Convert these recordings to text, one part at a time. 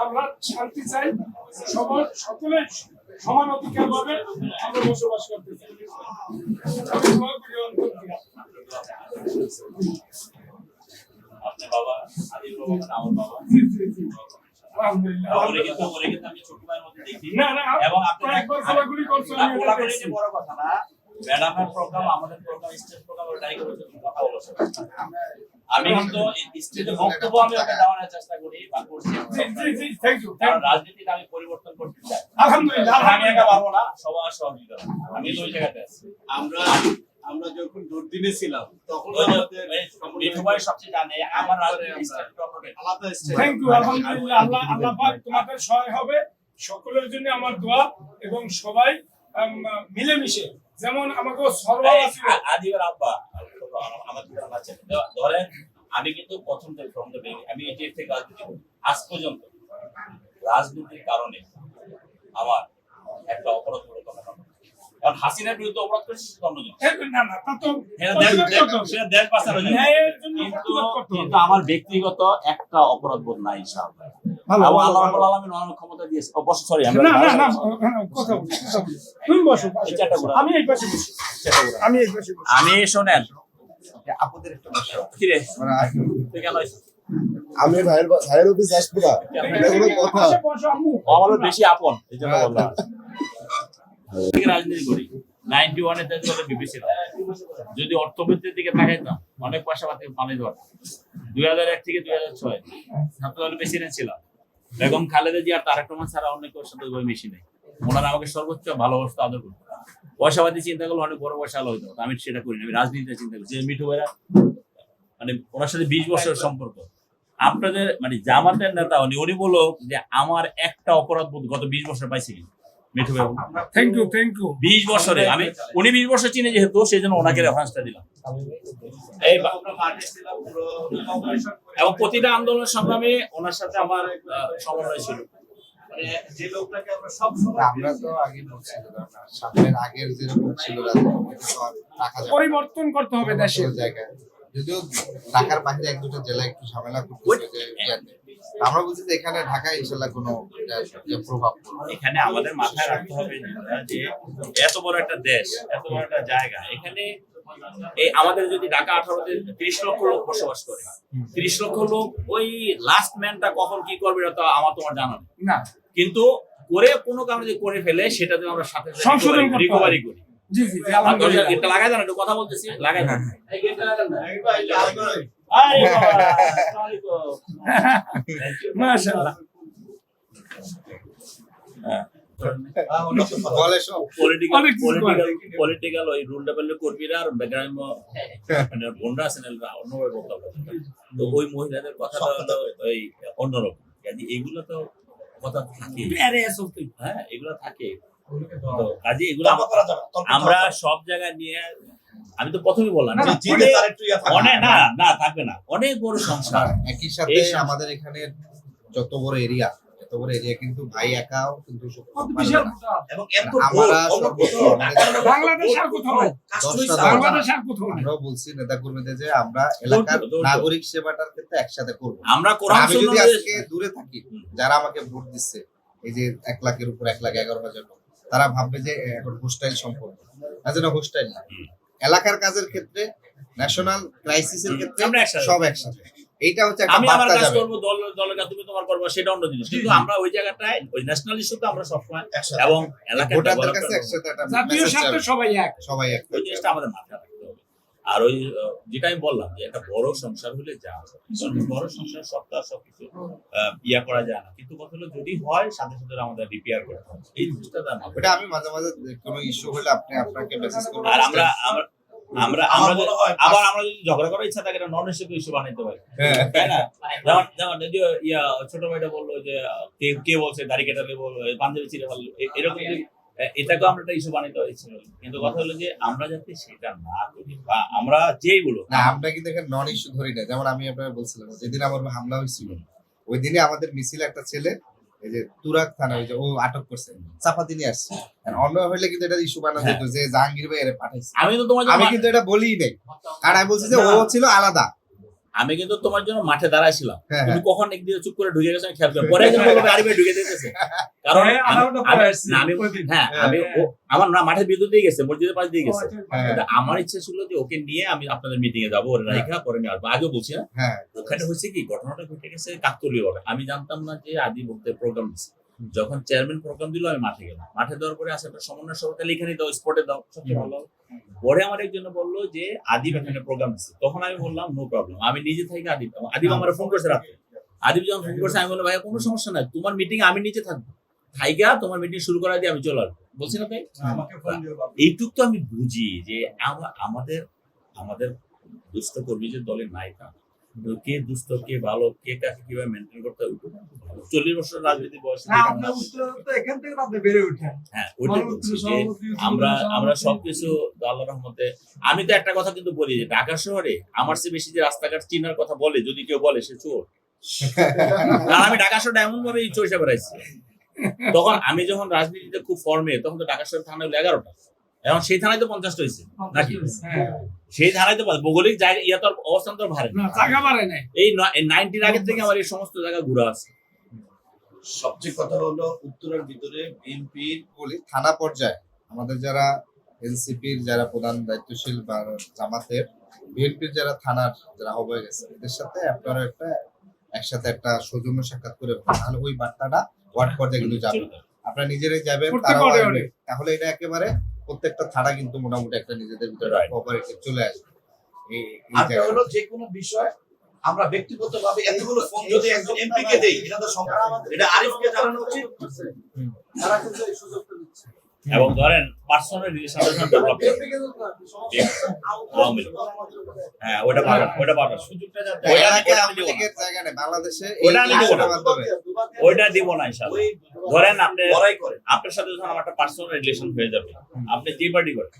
আমরা শান্তি চাই, সকলে সমান অধিকার পাবে, আমরা বসবাস করতে চাই। আপনার বাবা আদিল বাবা আমার বাবা বড় কথা না, ম্যাডামের প্রোগ্রাম আমাদের প্রোগ্রাম স্টেজ প্রোগ্রাম ওটাই করে কথা বলছে। আমি কিন্তু স্টেজে বক্তব্য আমি ওটা দেওয়ার চেষ্টা করি বা করছি। কারণ রাজনীতিটা আমি পরিবর্তন করতে চাই। আলহামদুলিল্লাহ আমি একা পারবো না, সবার সহযোগিতা আমি ওই জায়গাতে আছি। আমরা যখন দুর্দিনে ছিলাম তখন আমাদের মিঠুভাই সবচেয়ে জানে আমার রাজনীতি আলাদা থ্যাংক ইউ। আলহামদুলিল্লাহ আল্লাহ পাক তোমাদের সহায় হবে। সকলের জন্য আমার দোয়া এবং সবাই মিলেমিশে যেমন আমাকে সরওয়ার আছে আদিবার আব্বা আমার দুটো আছে ধরেন আমি কিন্তু প্রথম থেকে আমি এটি থেকে রাজনীতি আজ পর্যন্ত রাজনীতির কারণে আমার একটা অপরাধ করে কথা কারণ হাসিনার বিরুদ্ধে অপরাধ করেছে দেশ বাঁচানোর জন্য, কিন্তু আমার ব্যক্তিগত একটা অপরাধ বোধ নাই ইনশাআল্লাহ। ক্ষমতা দিয়েছে। আমি শোনেন আমি ভাইয়ের অফিস আসবো না, আমার বেশি আপন এই জন্য বললাম। রাজনীতি করি 91-এ বিবিসি যদি অর্থবৃত্তির দিকে তাকাইতাম অনেক পয়সা পানি দেওয়া 2001 থেকে 2006 ছাত্রদলের প্রেসিডেন্ট ছিলাম। বেগম খালেদা জিয়া আর তারেক রহমান ছাড়া অনেক সাথে মিশি নেই। ওনারা আমাকে সর্বোচ্চ ভালোবাসতো, আদর করতো। পয়সাবাদী চিন্তা করলে অনেক বড় পয়সা হইতো, আমি সেটা করি না। আমি রাজনীতিতে চিন্তা করি। যে মিঠু ভাইরা মানে ওনার সাথে 20 বছরের সম্পর্ক। আপনাদের মানে জামাতের নেতা উনি বলল যে আমার একটা অপরাধ বোধ গত 20 বছর পাইছি মিঠু ভাই। থ্যাংক ইউ 20 বছরে আমি উনি 20 বছর চিনে যেহেতু সেই জন্য ওনাকে রেফারেন্সটা দিলাম। এই এবং প্রতিটা আন্দোলন সংগ্রামে ওনার সাথে আমার সমন্বয় ছিল। যে লোকটাকে আমরা সব সময় আমরা তো আগে বলছি সামনের আগের যেরকম ছিল পরিবর্তন করতে হবে দেশের জায়গায়। যদিও ঢাকার বাইরে এক দুটো জেলায় একটু ঝামেলা করতেছে যে আমরা বলছি যে এখানে ঢাকায় ইনশাআল্লাহ কোনো প্রভাব এখানে আমাদের মাথায় রাখতে হবে যে এত বড় একটা দেশ, এত বড় একটা জায়গা, এখানে এই আমাদের যদি ঢাকা 18-তে 30 লক্ষ লোক বসবাস করে, 30 লক্ষ লোক ওই লাস্ট ম্যানটা কখন কি করবে এটা আমার তোমার জানা না, কিন্তু করে কোনো কারণে যদি করে ফেলে সেটা যদি আমরা সাথে সংশোধন রিকভারি করি। জি জি আলহামদুলিল্লাহ। এটা লাগাই দেন, একটু কথা বলতেছি, লাগাই দেন। মাশাআল্লাহ। পলিটিক্যাল ওই রুল ডেভেলপ কর্মীরা আর ব্যাকগ্রাউন্ড মানে বোনরা আছেন অন্যভাবে বক্তব্য, তো ওই মহিলাদের কথাটা হলো ওই অন্যরকম। এগুলো তো কথা থাকে, হ্যাঁ এগুলো থাকে। তো কাজে এগুলো আমরা সব জায়গায় নিয়ে, আমি তো প্রথমেই বললাম অনেক না থাকবে না, অনেক বড় সংসার। একই সাথে আমাদের এখানে যত বড় এরিয়া কিন্তু ভাই একাও কিন্তু আমরাও বলছি নেতা কর্মীদের যে আমরা এলাকার নাগরিক সেবাটার ক্ষেত্রে একসাথে করবো। আমি যদি আজকে দূরে থাকি, যারা আমাকে ভোট দিচ্ছে এই যে 1 লাখের উপর 1,11,000 লোক, তারা ভাববে যে এখন হোস্টাইল সম্পর্ক, না হোস্টাইল না। এলাকার কাজের ক্ষেত্রে, ন্যাশনাল ক্রাইসিসের ক্ষেত্রে সব একসাথে। এইটা হচ্ছে একটা আমি আমার বার্তা কাজ যাবে। করব, দলের কাজ তুমি তোমার করবে, সেটা অন্য জিনিস। কিন্তু আমরা ওই জায়গাটায় ওই ন্যাশনাল ইস্যুতে আমরা সবসময় এবং এলাকার ভোটারদের কাছে একসাথে একটা জাতীয় স্বার্থে সবাই এক। ওই জিনিসটা আমাদের মাথায় রাখতে হবে। আর ওই যেটা আমি বললাম যে একটা বড় সংসার হলে যা বড় সংসার সবকিছু ইয়া করা যায় না, কিন্তু কথা হলো যদি হয় সাথে সাথে আমাদের রিপেয়ার করতে হবে। এই জিনিসটা ওটা আমি মাঝে মাঝে কোনো ইস্যু হলে আপনাকে মেসেজ করব। আর আমরা যদি ঝগড়া করার ইচ্ছা থাকে নন ইস্যু বানাইতে পারি, তাই না? যেমন যদিও ছোট ভাইটা বললো যে কে বলছে দাড়ি কেটালে বললো, পাঞ্জাবি ছিঁড়ে ফেললো, এরকম এটাকেও আমরা একটা ইস্যু বানাইতে পারছি। কিন্তু কথা হলো যে আমরা যাতে সেটা না করি, বা আমরা যেই বলো না, আমরা কিন্তু এখানে নন ইস্যু ধরি না। যেমন আমি আপনাকে বলছিলাম যেদিন আমার হামলা হয়েছিল, ওই দিনে আমাদের মিছিল একটা ছেলে এই যে তুরাগ থানা ওই যে ও আটক করছে চাপাতি নিয়ে আসছে আর অন্য হইলে কিন্তু এটা ইস্যু বানা যেত যে জাহাঙ্গীর ভাই এর পাঠাইছে আমি তো তোমার আমি জন্য কিন্তু এটা বলি নাই কারণ আমি বলছি যে ও ছিল আলাদা আমি কিন্তু তোমার জন্য মাঠে দাঁড়াইছিলাম হ্যাঁ, তুমি কখন একদিন চুপ করে ঢুকে গেছো আমি খেয়াল করি পরে একজন বলবে আরে ভাই ঢুকে দিতেছে কারণ হ্যাঁ, আমি- আলাদা আমি- করে আসছি। না, আমি হ্যাঁ আমি আমার না মাঠের বিদ্যুৎ দিয়ে গেছে মসজিদের পাশ দিয়ে গেছে হ্যাঁ, কিন্তু আমার ইচ্ছে ছিল যে ওকে নিয়ে আমি আপনাদের মিটিং এ যাবো ওরে রাইখা পরে আমি আসবো আগেও বলছি না হ্যাঁ ওখানে হয়েছে কি ঘটনাটা ঘটে গেছে কাকতালীয় ভাবে আমি জানতাম না যে আদি বলতে প্রোগ্রাম দিচ্ছে যখন চেয়ারম্যান প্রোগ্রাম দিল আমি মাঠে গেলাম মাঠে দেওয়ার পরে আসলে সমন্বয় সভা তাহলে এখানে দাও স্পটে দাও সবচেয়ে ভালো হবে। পরে আমার একজন বললো যে আদিব এখানে প্রোগ্রাম দিচ্ছে তখন আমি বললাম নো প্রবলেম আমি নিজে থেকে আদিব আমার ফোন করছে রাতে আদিব যখন ফোন করছে আমি বললাম ভাই কোনো সমস্যা নাই তোমার মিটিং আমি নিচে থাকবো থাইকা তোমার মিটিং শুরু করা দিয়ে আমি চলে আসবো বলছি না তাই আমাকে ফোন দিও বাবা। এইটুক তো আমি বুঝি যে আমাদের আমাদের দুস্থ কর্মীদের দলে নাই তা কে দুস্থ কে ভালো কে কাকে কিভাবে মেনটেন করতে হবে 40 বছর রাজনীতি বয়স না, আপনার উত্তর তো এখান থেকে তো আপনি বেড়ে উঠেন। হ্যাঁ ওইটাই বলছি যে আমরা সবকিছু আল্লাহর রহমতে আমি তো একটা কথা কিন্তু বলি যে ঢাকা শহরে আমার চেয়ে বেশি যে রাস্তাঘাট চিনার কথা বলে যদি কেউ বলে সে চোর কারণ আমি ঢাকা শহরে এমন ভাবে চৈসা বেড়াইছি তখন আমি যখন রাজনীতিতে খুব ফর্মে তখন তো ঢাকা শহরের থানা হলো 11টা এখন সেই থানায় তো 50টা হয়েছে নাকি হ্যাঁ। সেই থানায় তো ভৌগোলিক জায়গা ইয়া তো আর অবস্থান তো ভারে না, জায়গা বাড়ে নাই। এই 90 আগে থেকে আমার এই সমস্ত জায়গা ঘুরা আছে সবচেয়ে কথা হলো উত্তরের ভিতরে বিএনপির বলি থানা পর্যায়ে আমাদের যারা এনসিপির যারা প্রধান দায়িত্বশীল বা জামাতের বিএনপির যারা থানার যারা হয়ে গেছে এদের সাথে আপনারা একসাথে একটা সৌজন্য সাক্ষাৎ করে তাহলে ওই বার্তাটা ওয়ার্ড পর্যায়ে কিন্তু যাবে আপনারা নিজেরাই যাবেন প্রত্যেক তারাও ওয়ার্ডে আসবে। ওয়ার্ডে। তাহলে এটা একেবারে প্রত্যেকটা থানা কিন্তু মোটামুটি একটা নিজেদের ভিতরে Right. কোঅপারেটিভ চলে আসবে এই আর জায়গাটা। হলো যে কোনো বিষয় আমরা ব্যক্তিগতভাবে এতগুলো ফোন যদি একজন এমপি কে দেই এটা তো সম্ভব এটা আরিফকে জানানো উচিত তারা কিন্তু এই সুযোগটা দিচ্ছে। এবং ধরেন personal relation develop Awami League. হ্যাঁ ওটা পারবেন সুযোগটা যাতে ওইটা- এলাকায় ওইটা আওয়ামী দিব না। লীগের জায়গা নেই বাংলাদেশে ওইটা আমি দিব না। মাধ্যমে ওইটা দিব না ইনশাআল্লাহ ওই ধরেন আপনি লড়াই করে আপনার সাথে যখন আমার একটা পার্সোনাল রিলেশন হয়ে যাবে আপনি যে পার্টি করেন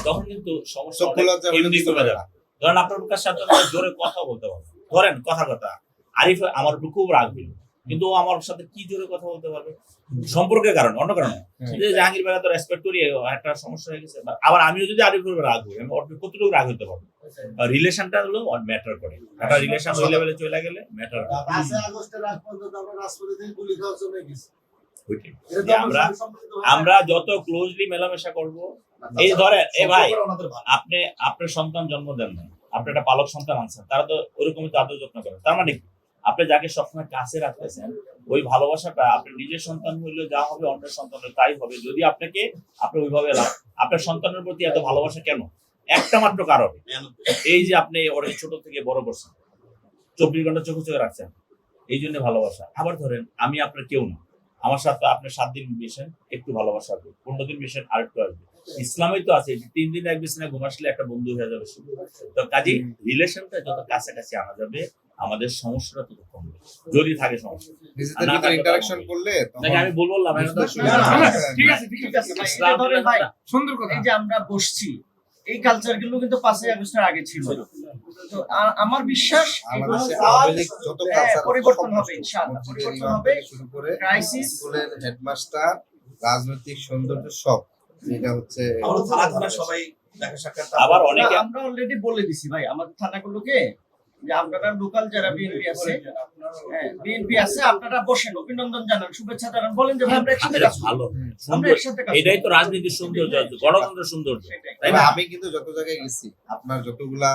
তখন কিন্তু সমস্যা চক্ষু লজ্জা হলে এমনি বুঝতে কমে পারে যাবে না। ধরেন আপনার সাথে আমি জোরে কথা বলতে পারবো ধরেন কথা আরিফ আমার উপর খুব রাগ হইল কিন্তু ও আমার সাথে কি জোরে কথা বলতে পারবে সম্পর্কের কারণে অন্য কারণে না। যে জাহাঙ্গীর ভাই তো রেসপেক্ট করি একটা সমস্যা হয়ে গেছে আবার আমিও যদি আরিফের উপর রাগ হই আমি ওর কতটুকু রাগ হতে পারবো রিলেশনটা হলো ম্যাটার করে একটা রিলেশন ওই লেভেলে চলে গেলে ম্যাটার করে 5 আগস্টের আগ পর্যন্ত আমরা রাজপথে থেকে গুলি খাওয়ার জন্য গেছি। ওইটাই। এটা তো যে আমরা সম্মিলিত আমরা যত ক্লোজলি মেলামেশা করব এই ধরেন এ ভাই সম্পর্কটা ওনাদের ভালো। আপনি আপনার সন্তান জন্ম দেন না আপনি একটা পালক সন্তান আনছেন তারা তো ওরকমই তো আদর যত্ন করেন তার মানে কি? আপনি যাকে সবসময় কাছে রাখতেছেন ওই ভালোবাসাটা আপনি নিজের সন্তান হইলে যা হবে অন্যের সন্তান হলে তাই হবে যদি আপনাকে আপনি ওইভাবে আপনার সন্তানের প্রতি এত ভালোবাসা কেন একটা মাত্র কারণ এই যে আপনি ওর ছোট থেকে বড় করছেন 24 ঘন্টা চোখে রাখছেন এই জন্য ভালোবাসা আবার ধরেন আমি আপনার কেউ না আমার সাথে আপনি 7 দিন মিশেন একটু ভালোবাসা আসবে 15 দিন মিশেন আরেকটু আসবে ইসলামে তো আছে 3 দিন এক বিছানায় ঘুমাসলে একটা বন্ধু হয়ে যাবে শুধু তো কাজে রিলেশনটা যত কাছাকাছি আনা যাবে আমাদের সমস্যাটা তত কমবে যদি থাকে সমস্যা নিজেদের না, ভিতরে না, ইন্টারাকশন না, করলে তখন নাকি আমি বললাম আমি তো বুঝতে না, না, সুবিধা ঠিক হয়। আছে, ঠিক ঠিক আছে। আছে, ইসলাম এই ধরেন ভাই, সুন্দর কথা। এই যে আমরা বসছি এই কালচার গুলো কিন্তু 5 আগস্টের আগে ছিল তো আমার বিশ্বাস এগুলো বাংলাদেশে সব আওয়ামী লীগ যত হ্যাঁ, কালচার পরিবর্তন হবে ইনশাআল্লাহ মসজিদের পরিবর্তন ইমাম হবে থেকে শুরু করে ক্রাইসিস স্কুলের হেডমাস্টার রাজনৈতিক সৌন্দর্য সব এটা হচ্ছে আমরা থানা সবাই দেখা সাক্ষাৎ আবার অনেকে আমরা অলরেডি বলে দিছি ভাই আমাদের থানাগুলোকে যে আপনারা লোকাল যারা বিএনপি আছে বিএনপি আছে আপনারা বসেন অভিনন্দন জানান শুভেচ্ছা জানান বলেন যে ভাই আমরা একসাথে কাজ করব ভালো আমরা সুন্দর একসাথে কাজ এটাই করব। তো রাজনীতির সৌন্দর্য গণতন্ত্রের সৌন্দর্য সেটাই। তাই তবে না আমি কিন্তু যত জায়গায় গেছি আপনার যতগুলা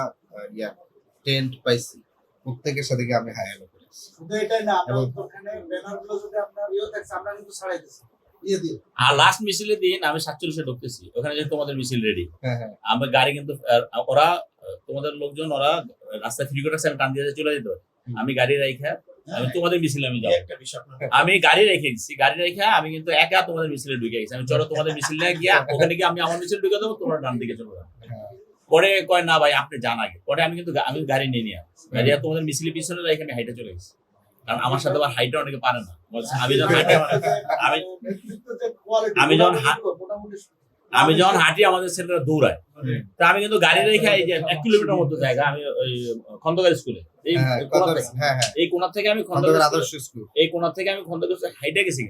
টেন্ট পাইছি প্রত্যেকের সাথে গিয়ে আমি হাই হ্যালো করেছি শুধু এটাই না আপনার এবং- ওখানে ব্যানার গুলো যদি আপনার ইয়ে থাকছে আমরা কিন্তু ছাড়াই দিছি ইয়ে দিয়ে আর লাস্ট মিছিলের দিন আমি 47-এ ঢুকতেছি ওখানে যে তোমাদের মিছিল রেডি হ্যাঁ হ্যাঁ আমার গাড়ি কিন্তু ওরা তোমাদের লোকজন ওরা রাস্তায় ফ্রি করে টান দিয়ে চলে যেত আমি গাড়ি রেখে আমি তোমাদের মিছিলে আমি যাবো একটা বিষয় আপনার আমি গাড়ি রেখে দিচ্ছি গাড়ি রেখে আমি কিন্তু একা তোমাদের মিছিলে ঢুকে গেছি আমি চলো তোমাদের মিছিলে গিয়া ওখানে গিয়ে আমি আমার মিছিল ঢুকে দেবো তোমরা ডান দিকে চলে যাবো হ্যাঁ। পরে কয় না ভাই আপনি যান আগে পরে আমি কিন্তু আমি গাড়ি নিয়ে নিয়ে গাড়ি আর তোমাদের মিছিলে পিছনে রেখে আমি হাইটে চলে গেছি কারণ আমার সাথে আবার হাইটে অনেকে পারে না বলছে আমি যখন হাইটে আমি নেতৃত্ব যে কোয়ালিটি আমি যখন মোটামুটি আমি যখন হাঁটি আমাদের ছেলেরা দৌড়ায়, তা আমি কিন্তু গাড়ি রেখে এই যে 1 কিলোমিটার মতো জায়গা আমি ওই খন্দকার স্কুলে এই হ্যাঁ, কোণা থেকে, হ্যাঁ হ্যাঁ এই কোণা থেকে আমি খন্দকার খন্দকার আদর্শ স্কুল এই কোণা থেকে আমি খন্দকার হাইটে গেছি।